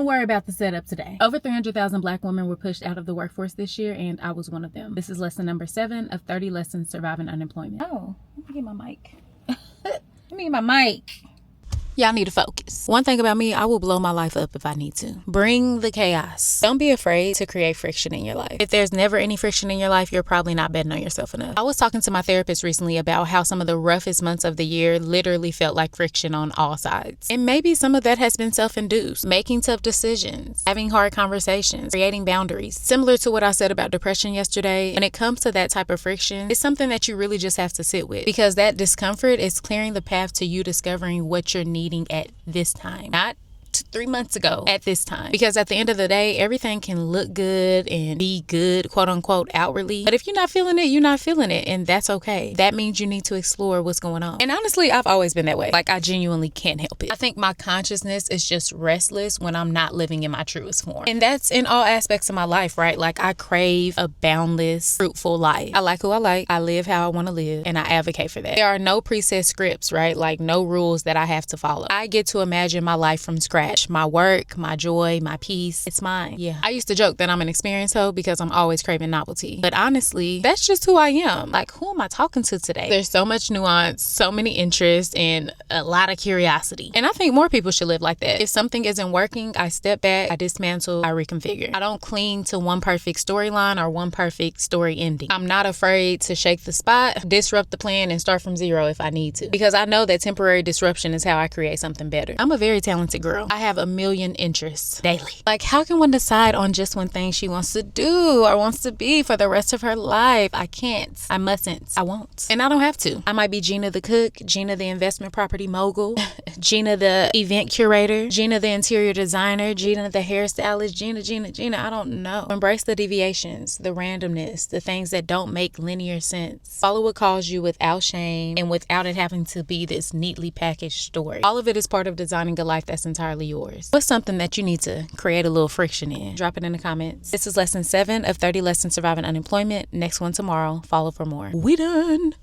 Don't worry about the setup today. Over 300,000 Black women were pushed out of the workforce this year, and I was one of them. This is lesson number 7 of 30 lessons surviving unemployment. Oh, let me get my mic. Let me get my mic. Y'all need to focus. One thing about me, I will blow my life up if I need to. Bring the chaos. Don't be afraid to create friction in your life. If there's never any friction in your life, you're probably not betting on yourself enough. I was talking to my therapist recently about how some of the roughest months of the year literally felt like friction on all sides. And maybe some of that has been self-induced. Making tough decisions, having hard conversations, creating boundaries. Similar to what I said about depression yesterday, when it comes to that type of friction, it's something that you really just have to sit with, because that discomfort is clearing the path to you discovering what you're needing at this time, not 3 months ago at this time. Because at the end of the day, everything can look good and be good, quote unquote, outwardly, but if you're not feeling it, you're not feeling it, and that's okay. That means you need to explore what's going on. And honestly, I've always been that way. Like, I genuinely can't help it. I think my consciousness is just restless when I'm not living in my truest form, and that's in all aspects of my life, right? Like, I crave a boundless, fruitful life. I like who I like, I live how I want to live, and I advocate for that. There are no preset scripts, right? Like, no rules that I have to follow. I get to imagine my life from scratch. My work, my joy, my peace, it's mine. Yeah. I used to joke that I'm an experience hoe because I'm always craving novelty. But honestly, that's just who I am. Like, who am I talking to today? There's so much nuance, so many interests, and a lot of curiosity. And I think more people should live like that. If something isn't working, I step back, I dismantle, I reconfigure. I don't cling to one perfect storyline or one perfect story ending. I'm not afraid to shake the spot, disrupt the plan, and start from zero if I need to. Because I know that temporary disruption is how I create something better. I'm a very talented girl. I have a million interests daily. Like, how can one decide on just one thing she wants to do or wants to be for the rest of her life? I can't. I mustn't. I won't. And I don't have to. I might be Gina the cook, Gina the investment property mogul, Gina the event curator, Gina the interior designer, Gina the hairstylist, Gina. I don't know. Embrace the deviations, the randomness, the things that don't make linear sense. Follow what calls you without shame and without it having to be this neatly packaged story. All of it is part of designing a life that's entirely yours. What's something that you need to create a little friction in? Drop it in the comments. This is lesson 7 of 30 lessons surviving unemployment. Next one tomorrow. Follow for more. We done.